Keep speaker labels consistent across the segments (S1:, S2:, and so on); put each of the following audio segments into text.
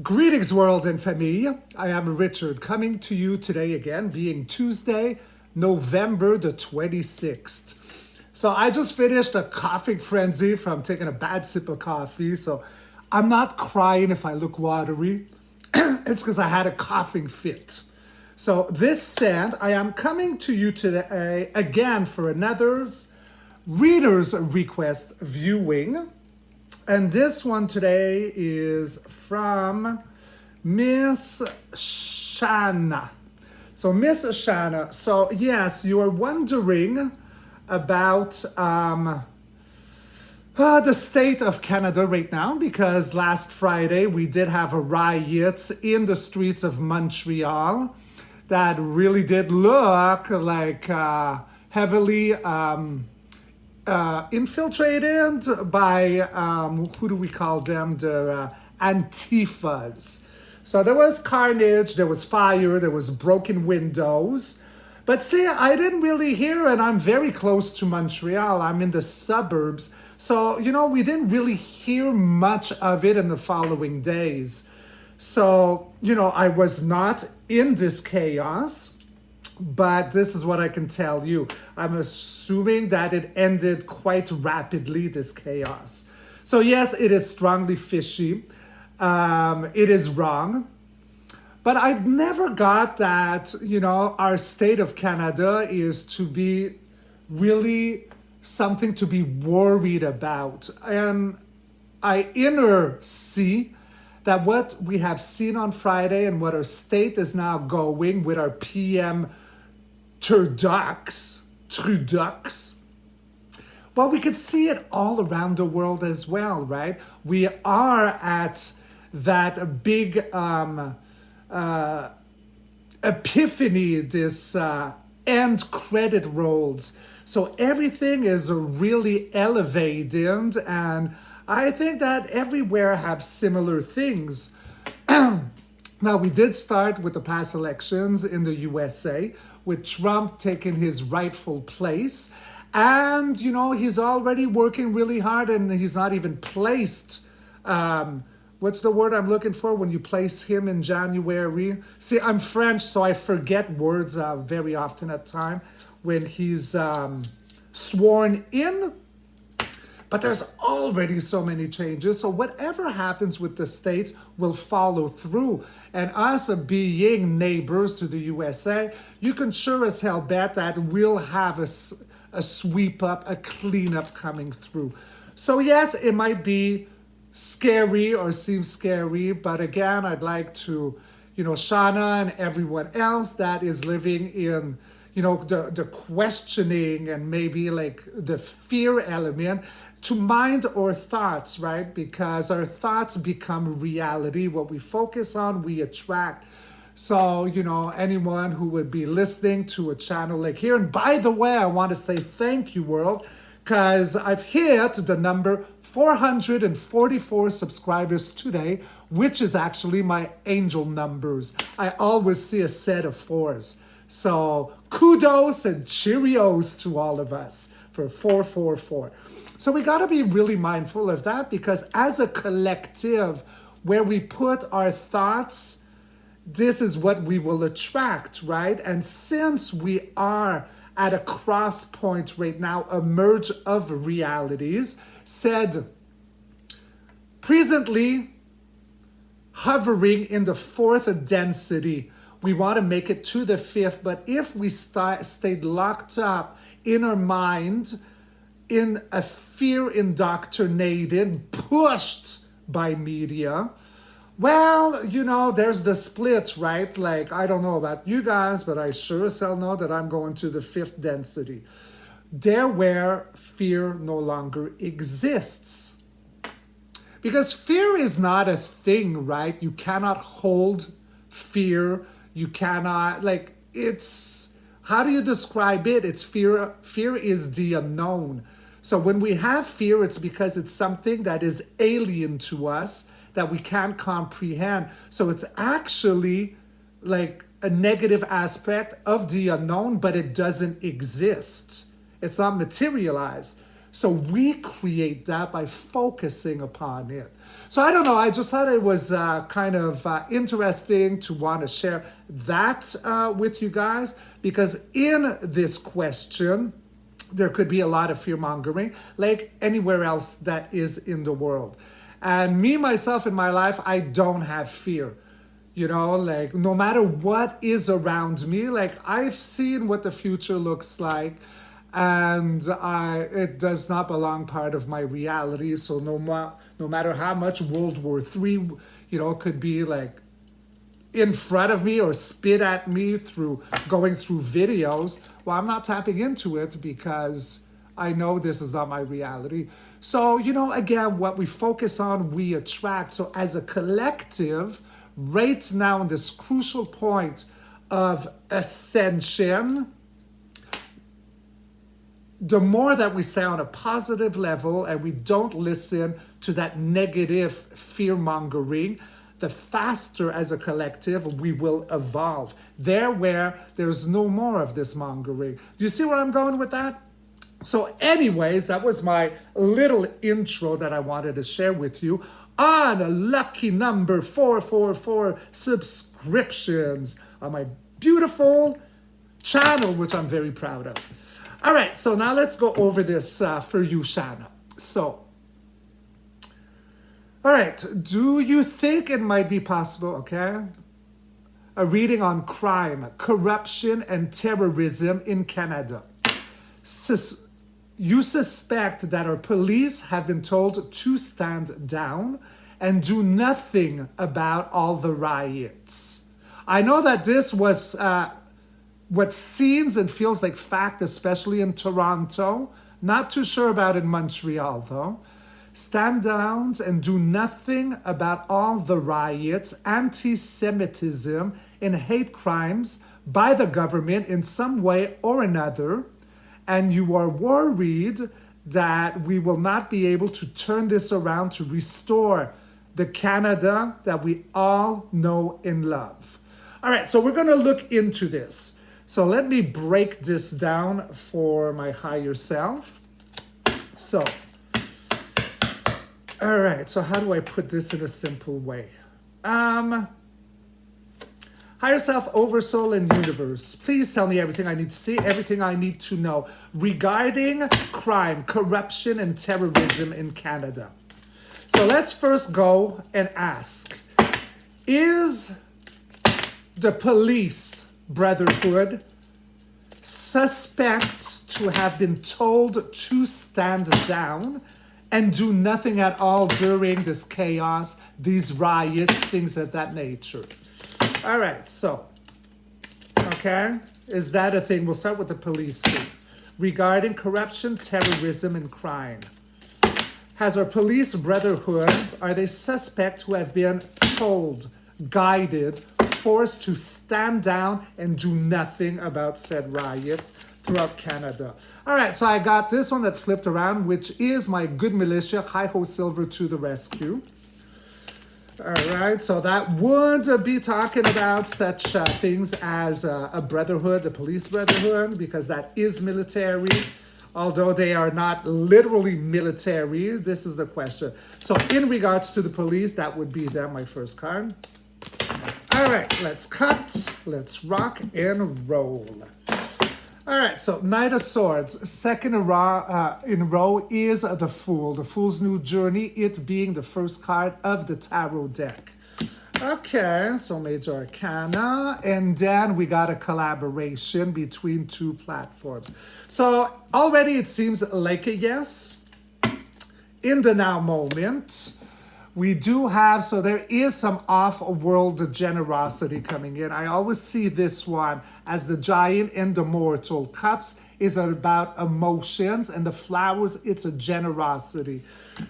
S1: Greetings, world and famille. I am Richard, coming to you today again, being Tuesday, November the 26th. So I just finished a coughing frenzy from taking a bad sip of coffee. So I'm not crying if I look watery. It's because I had a coughing fit. So this said, I am coming to you today again for another reader's request viewing. And this one today is from Miss Shanna. So Miss Shanna, so yes, you are wondering about the state of Canada right now, because last Friday we did have a riots in the streets of Montreal that really did look like heavily infiltrated by, who do we call them? The Antifas. So there was carnage, there was fire, there was broken windows. But see, I didn't really hear, and I'm very close to Montreal. I'm in the suburbs. So, we didn't really hear much of it in the following days. So, I was not in this chaos. But this is what I can tell you. I'm assuming that it ended quite rapidly, this chaos. So yes, it is strongly fishy. It is wrong. But I never got that, our state of Canada is to be really something to be worried about. And I see that what we have seen on Friday and what our state is now going with our PM Trudeaux, well, we could see it all around the world as well, right? We are at that big epiphany, this end credit rolls. So everything is really elevated, and I think that everywhere have similar things. Now, we did start with the past elections in the USA, with Trump taking his rightful place. And, he's already working really hard, and he's not even placed. What's the word I'm looking for when you place him in January? See, I'm French, so I forget words very often at time when he's sworn in. But there's already so many changes. So whatever happens with the states will follow through. And us being neighbors to the USA, you can sure as hell bet that we'll have a sweep up, a cleanup coming through. So yes, it might be scary or seem scary. But again, I'd like to, Shauna and everyone else that is living in, the questioning and maybe like the fear element, to mind our thoughts, right? Because our thoughts become reality. What we focus on, we attract. So, anyone who would be listening to a channel like here, and by the way, I want to say thank you, world, because I've hit the number 444 subscribers today, which is actually my angel numbers. I always see a set of fours. So kudos and Cheerios to all of us for 444. So we got to be really mindful of that, because as a collective, where we put our thoughts, this is what we will attract, right? And since we are at a cross point right now, a merge of realities, said presently hovering in the fourth density, we want to make it to the fifth. But if we stayed locked up in our mind, in a fear indoctrinated, pushed by media, well, there's the split, right? Like, I don't know about you guys, but I sure as hell know that I'm going to the fifth density. There where fear no longer exists. Because fear is not a thing, right? You cannot hold fear. You cannot, it's, how do you describe it? It's fear. Fear is the unknown. So when we have fear, it's because it's something that is alien to us, that we can't comprehend. So it's actually like a negative aspect of the unknown, but it doesn't exist. It's not materialized. So we create that by focusing upon it. So I don't know, I just thought it was kind of interesting to want to share that with you guys, because in this question, there could be a lot of fear mongering, like anywhere else that is in the world. And me, myself, in my life, I don't have fear. You know, like no matter what is around me, like I've seen what the future looks like, and it does not belong part of my reality. So no matter how much World War III, could be like in front of me or spit at me through going through videos, well, I'm not tapping into it because I know this is not my reality. So, again, what we focus on, we attract. So as a collective, right now in this crucial point of ascension, the more that we stay on a positive level and we don't listen to that negative fear mongering, the faster as a collective we will evolve. There where there's no more of this mongering. Do you see where I'm going with that? So anyways, that was my little intro that I wanted to share with you on a lucky number 444 subscriptions on my beautiful channel, which I'm very proud of. All right, so now let's go over this for you, Shanna. So, all right, do you think it might be possible, okay? A reading on crime, corruption, and terrorism in Canada. You suspect that our police have been told to stand down and do nothing about all the riots. I know that this was what seems and feels like fact, especially in Toronto. Not too sure about in Montreal, though. Stand down and do nothing about all the riots, anti-Semitism, and hate crimes by the government in some way or another. And you are worried that we will not be able to turn this around to restore the Canada that we all know and love. All right, so we're going to look into this. So let me break this down for my higher self. So, all right, so how do I put this in a simple way? Higher self, oversoul, and universe. Please tell me everything I need to see, everything I need to know regarding crime, corruption, and terrorism in Canada. So let's first go and ask, is the police brotherhood suspect to have been told to stand down and do nothing at all during this chaos, these riots, things of that nature? All right, so, okay, is that a thing? We'll start with the police thing. Regarding corruption, terrorism, and crime. Has our police brotherhood, are they suspect who have been told, guided, forced to stand down and do nothing about said riots throughout Canada? All right, so I got this one that flipped around, which is my good militia, Hi-Ho Silver to the rescue. All right, so that would be talking about such things as a brotherhood, a police brotherhood, because that is military. Although they are not literally military, this is the question. So in regards to the police, that would be them, my first card. All right, let's cut, let's rock and roll. All right, so Knight of Swords, second in a row is the Fool. The Fool's New Journey, it being the first card of the tarot deck. Okay, so Major Arcana, and then we got a collaboration between two platforms. So already it seems like a yes. In the now moment, we do have, so there is some off-world generosity coming in. I always see this one as the Giant and the Mortal. Cups is about emotions, and the Flowers, it's a generosity.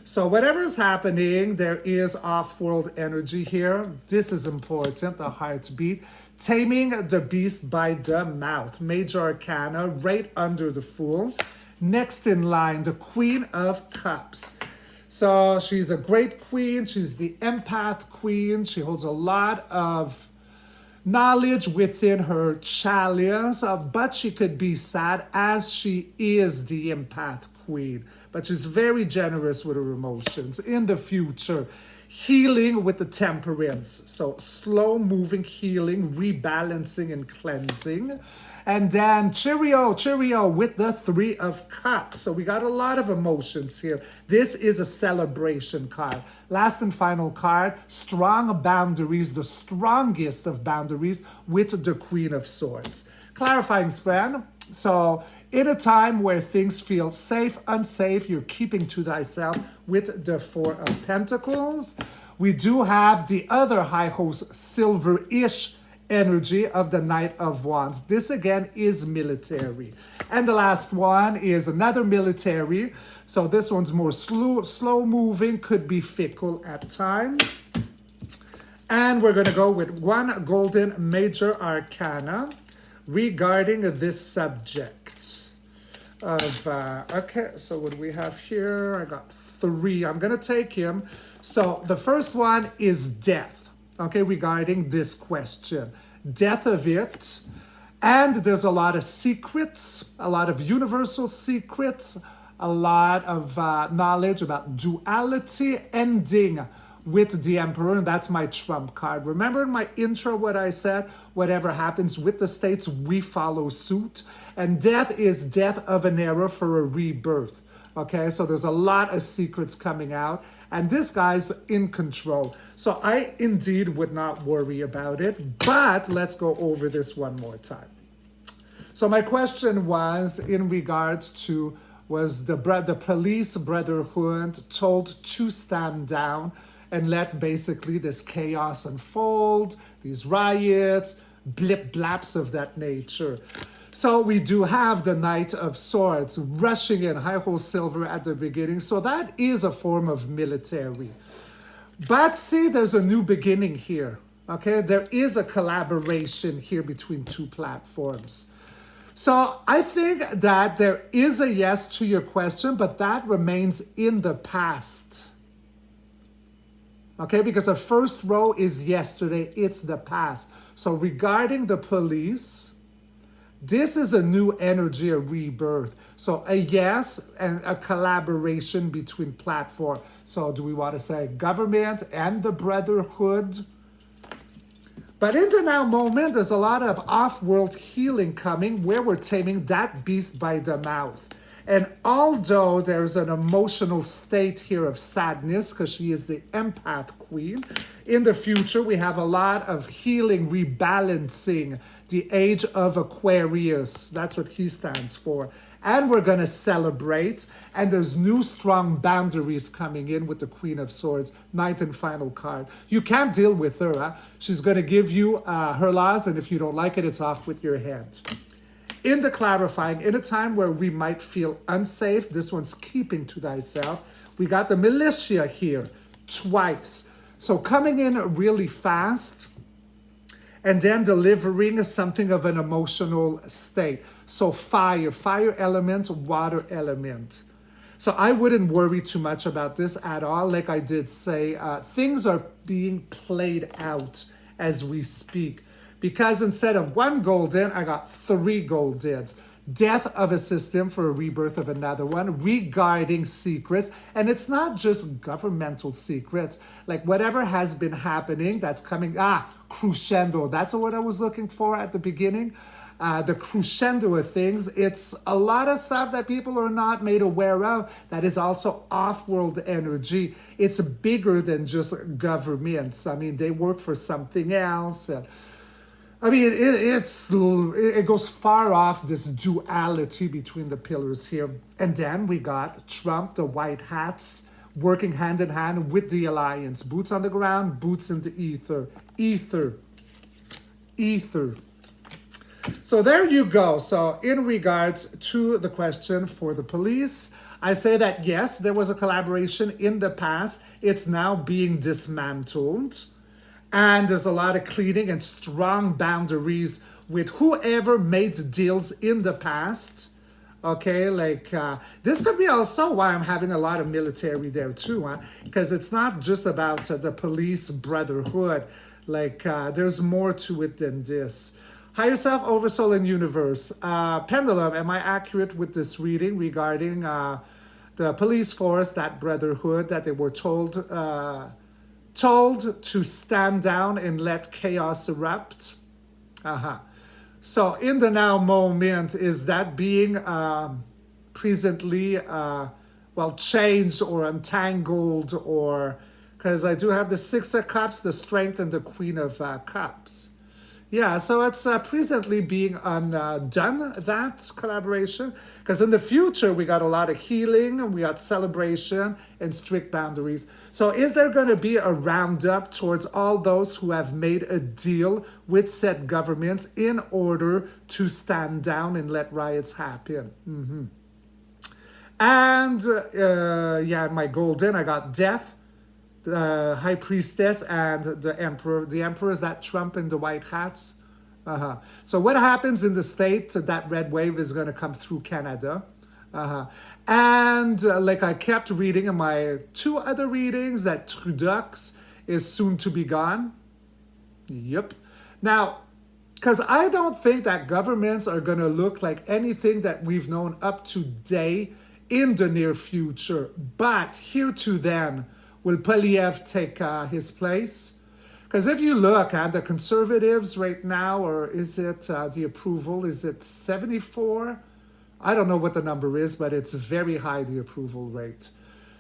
S1: So whatever is happening, there is off-world energy here. This is important, the heartbeat. Taming the Beast by the Mouth. Major Arcana, right under the Fool. Next in line, the Queen of Cups. So she's a great queen. She's the empath queen. She holds a lot of knowledge within her chalice, but she could be sad as she is the empath queen. but she's very generous with her emotions. In the future, healing with the temperance. So slow moving healing, rebalancing and cleansing. And then cheerio with the Three of Cups. So we got a lot of emotions here. This is a celebration card. Last and final card, strong boundaries, the strongest of boundaries with the Queen of Swords. Clarifying spread. So in a time where things feel safe, unsafe, you're keeping to thyself with the Four of Pentacles. We do have the other high host, silver-ish energy of the Knight of Wands. This again is military. And the last one is another military. So this one's more slow moving, could be fickle at times. And we're going to go with one golden major arcana regarding this subject of, okay, so what do we have here? I got 3. I'm going to take him. So the first one is death. Okay, regarding this question, death of it. And there's a lot of secrets, a lot of universal secrets, a lot of knowledge about duality ending with the Emperor, and that's my trump card. Remember in my intro what I said? Whatever happens with the states, we follow suit. And death is death of an era for a rebirth. Okay, so there's a lot of secrets coming out. And this guy's in control. So I indeed would not worry about it. But let's go over this one more time. So my question was in regards to, was the police brotherhood told to stand down and let basically this chaos unfold, these riots, blip-blaps of that nature. So we do have the Knight of Swords rushing in, high hole silver at the beginning. So that is a form of military. But see, there's a new beginning here. Okay, there is a collaboration here between two platforms. So I think that there is a yes to your question, but that remains in the past. Okay, because the first row is yesterday, it's the past. So regarding the police, this is a new energy, a rebirth. So a yes and a collaboration between platform. So do we want to say government and the brotherhood? But in the now moment, there's a lot of off-world healing coming where we're taming that beast by the mouth. And although there's an emotional state here of sadness, because she is the empath queen, in the future we have a lot of healing, rebalancing, the age of Aquarius. That's what he stands for. And we're going to celebrate. And there's new strong boundaries coming in with the Queen of Swords, ninth and final card. You can't deal with her. Huh? She's going to give you her laws, and if you don't like it, it's off with your head. In the clarifying, in a time where we might feel unsafe, this one's keeping to thyself. We got the militia here twice. So coming in really fast and then delivering something of an emotional state. So fire element, water element. So I wouldn't worry too much about this at all. Like I did say, things are being played out as we speak. Because instead of one golden, I got 3 goldens. Death of a system for a rebirth of another one regarding secrets. And it's not just governmental secrets. Like whatever has been happening that's coming, crescendo. That's what I was looking for at the beginning. The crescendo of things. It's a lot of stuff that people are not made aware of that is also off-world energy. It's bigger than just governments. I mean, they work for something else. I mean, it goes far off this duality between the pillars here. And then we got Trump, the white hats, working hand in hand with the alliance. Boots on the ground, boots in the ether. Ether. So there you go. So in regards to the question for the police, I say that yes, there was a collaboration in the past. It's now being dismantled. And there's a lot of cleaning and strong boundaries with whoever made deals in the past. Okay, like this could be also why I'm having a lot of military there too, huh? Because it's not just about the police brotherhood. Like there's more to it than this. Higher self, oversoul, and universe. Pendulum, am I accurate with this reading regarding the police force, that brotherhood that they were told to stand down and let chaos erupt. Uh-huh. So in the now moment, is that being presently, well, changed or untangled, or because I do have the Six of Cups, the Strength, and the Queen of Cups. Yeah, so it's presently being undone, that collaboration. Because in the future, we got a lot of healing, we got celebration, and strict boundaries. So is there going to be a roundup towards all those who have made a deal with said governments in order to stand down and let riots happen? And yeah, my golden, I got death, the high priestess, and the emperor. The emperor is that Trump in the white hats. So what happens in the state, that red wave is going to come through Canada. And like I kept reading in my two other readings, that Trudeau is soon to be gone. Yep. Now, because I don't think that governments are going to look like anything that we've known up to date in the near future. But here to then, will Poilievre take his place? Because if you look at the Conservatives right now, or is it the approval, is it 74? I don't know what the number is, but it's very high, the approval rate.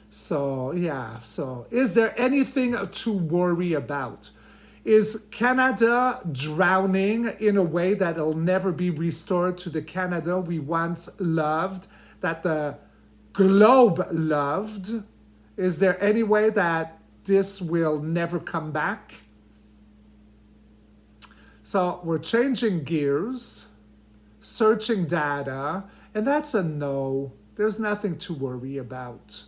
S1: So yeah, so is there anything to worry about? Is Canada drowning in a way that it'll never be restored to the Canada we once loved, that the globe loved? Is there any way that this will never come back? So we're changing gears, searching data, and that's a no. There's nothing to worry about.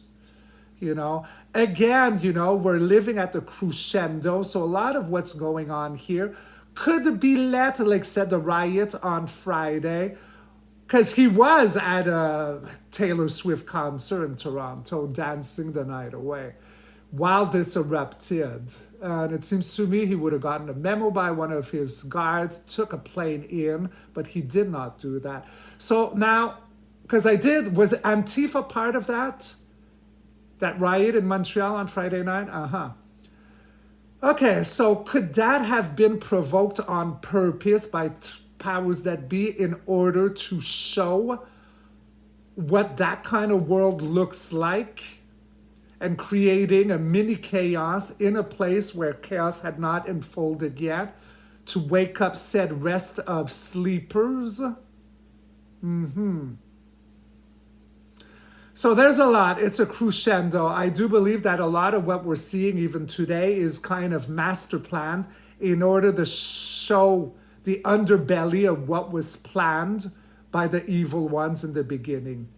S1: You know, again, you know, we're living at the crescendo. So a lot of what's going on here could be let, like said, the riot on Friday, because he was at a Taylor Swift concert in Toronto dancing the night away while this erupted. And it seems to me he would have gotten a memo by one of his guards, took a plane in, but he did not do that. So now, because was Antifa part of that? That riot in Montreal on Friday night? Okay, so could that have been provoked on purpose by powers that be in order to show what that kind of world looks like, and creating a mini chaos in a place where chaos had not unfolded yet, to wake up said rest of sleepers? So there's a lot. It's a crescendo. I do believe that a lot of what we're seeing even today is kind of master planned in order to show the underbelly of what was planned by the evil ones in the beginning.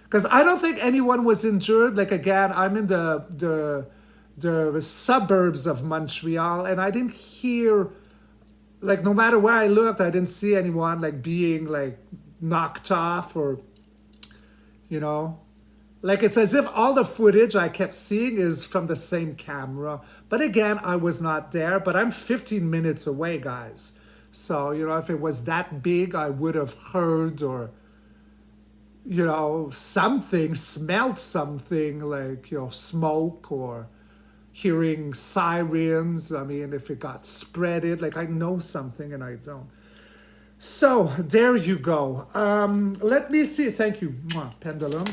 S1: Because I don't think anyone was injured. Like, again, I'm in the suburbs of Montreal, and I didn't hear, like, no matter where I looked, I didn't see anyone, like, being, like, knocked off or, you know. Like, it's as if all the footage I kept seeing is from the same camera. But again, I was not there, but I'm 15 minutes away, guys. So, you know, if it was that big, I would have heard or, you know, something, smelled something like, you know, smoke or hearing sirens. I mean, if it got spreaded, like I know something and I don't. So there you go. Let me see. Thank you, Pendulum.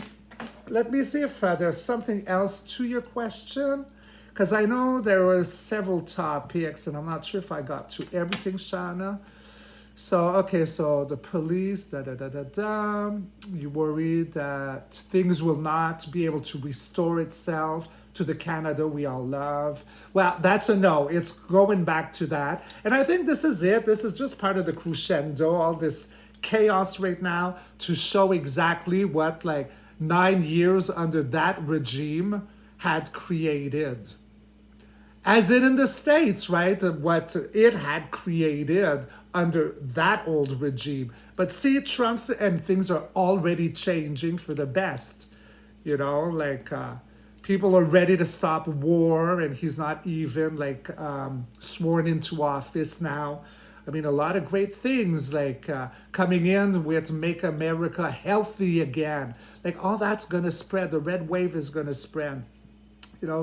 S1: Let me see if there's something else to your question. Because I know there were several topics and I'm not sure if I got to everything, Shana. So, okay, so the police, you worried that things will not be able to restore itself to the Canada we all love. Well, that's a no. It's going back to that. And I think this is it. This is just part of the crescendo, all this chaos right now to show exactly what like 9 years under that regime had created. As in the States, right? What it had created under that old regime. But see, Trump's and things are already changing for the best. You know, like people are ready to stop war and he's not even like sworn into office now. I mean, a lot of great things like coming in with Make America Healthy Again. Like all that's going to spread. The red wave is going to spread.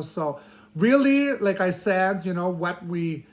S1: So really, like I said, what we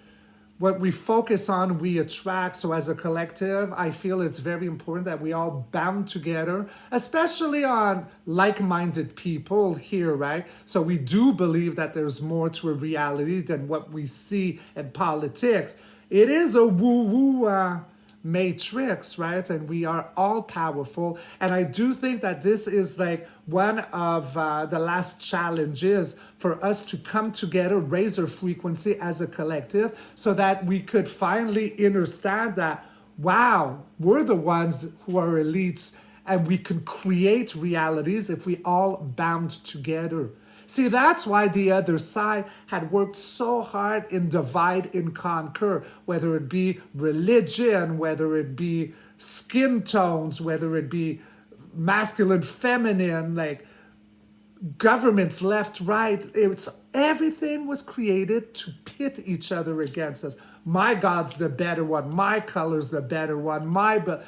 S1: focus on, we attract. So as a collective, I feel it's very important that we all bound together, especially on like-minded people here, right? So we do believe that there's more to a reality than what we see in politics. It is a woo-woo matrix, right? And we are all powerful. And I do think that this is like one of the last challenges for us to come together, raise our frequency as a collective so that we could finally understand that, wow, we're the ones who are elites and we can create realities if we all bound together. See, that's why the other side had worked so hard in divide and conquer, whether it be religion, whether it be skin tones, whether it be masculine, feminine, like governments left, right. Everything was created to pit each other against us. My God's the better one. My color's the better one. No.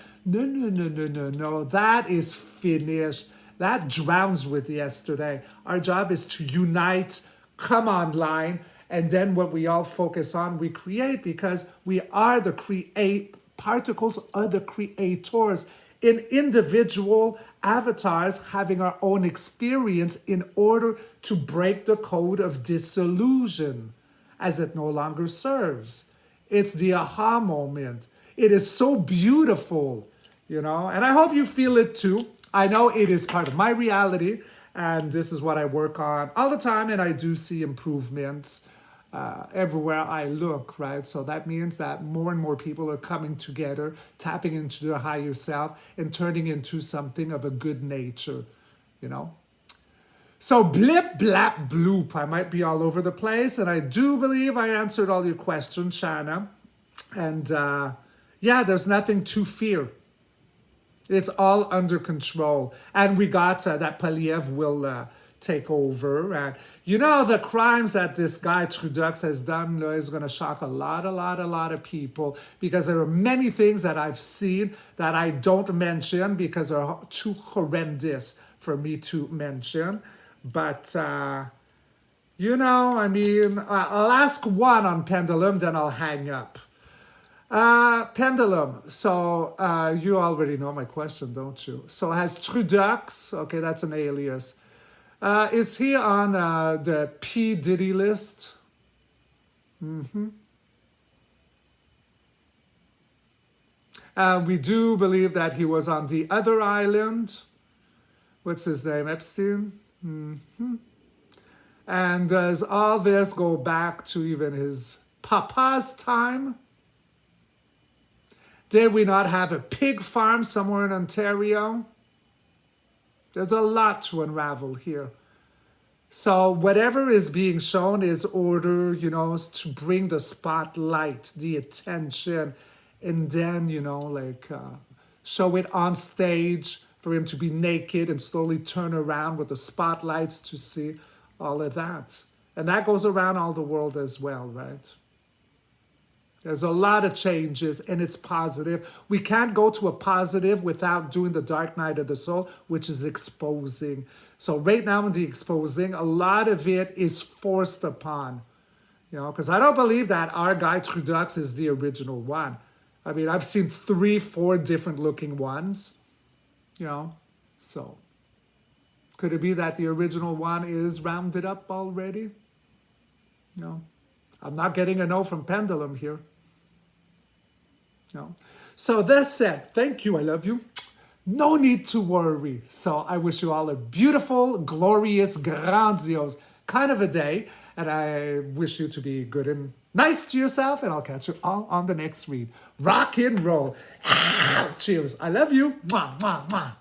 S1: That is finished. That drowns with yesterday. Our job is to unite, come online, and then what we all focus on, we create, because we are the particles are the creators in individual avatars having our own experience in order to break the code of disillusion as it no longer serves. It's the aha moment. It is so beautiful, and I hope you feel it too. I know it is part of my reality, and this is what I work on all the time, and I do see improvements everywhere I look, right? So that means that more and more people are coming together, tapping into their higher self, and turning into something of a good nature, So blip, blap, bloop. I might be all over the place, and I do believe I answered all your questions, Shanna. And there's nothing to fear. It's all under control. And we got that Poilievre will take over. And the crimes that this guy Trudeau has done is going to shock a lot of people, because there are many things that I've seen that I don't mention because they're too horrendous for me to mention. But, I'll ask one on Pendulum, then I'll hang up. Pendulum. So you already know my question, don't you? So has Trudeau, okay, that's an alias. Is he on the P. Diddy list? We do believe that he was on the other island. What's his name? Epstein? And does all this go back to even his papa's time? Did we not have a pig farm somewhere in Ontario? There's a lot to unravel here. So whatever is being shown is order, to bring the spotlight, the attention, and then, show it on stage for him to be naked and slowly turn around with the spotlights to see all of that. And that goes around all the world as well, right? There's a lot of changes, and it's positive. We can't go to a positive without doing the dark night of the soul, which is exposing. So right now in the exposing, a lot of it is forced upon, because I don't believe that our guy Trudeau is the original one. I mean, I've seen 3-4 different looking ones, so could it be that the original one is rounded up already? I'm not getting a no from Pendulum here. So that said, thank you, I love you. No need to worry. So I wish you all a beautiful, glorious, grandiose kind of a day. And I wish you to be good and nice to yourself. And I'll catch you all on the next read. Rock and roll. Cheers. I love you. Mwah, mwah, mwah.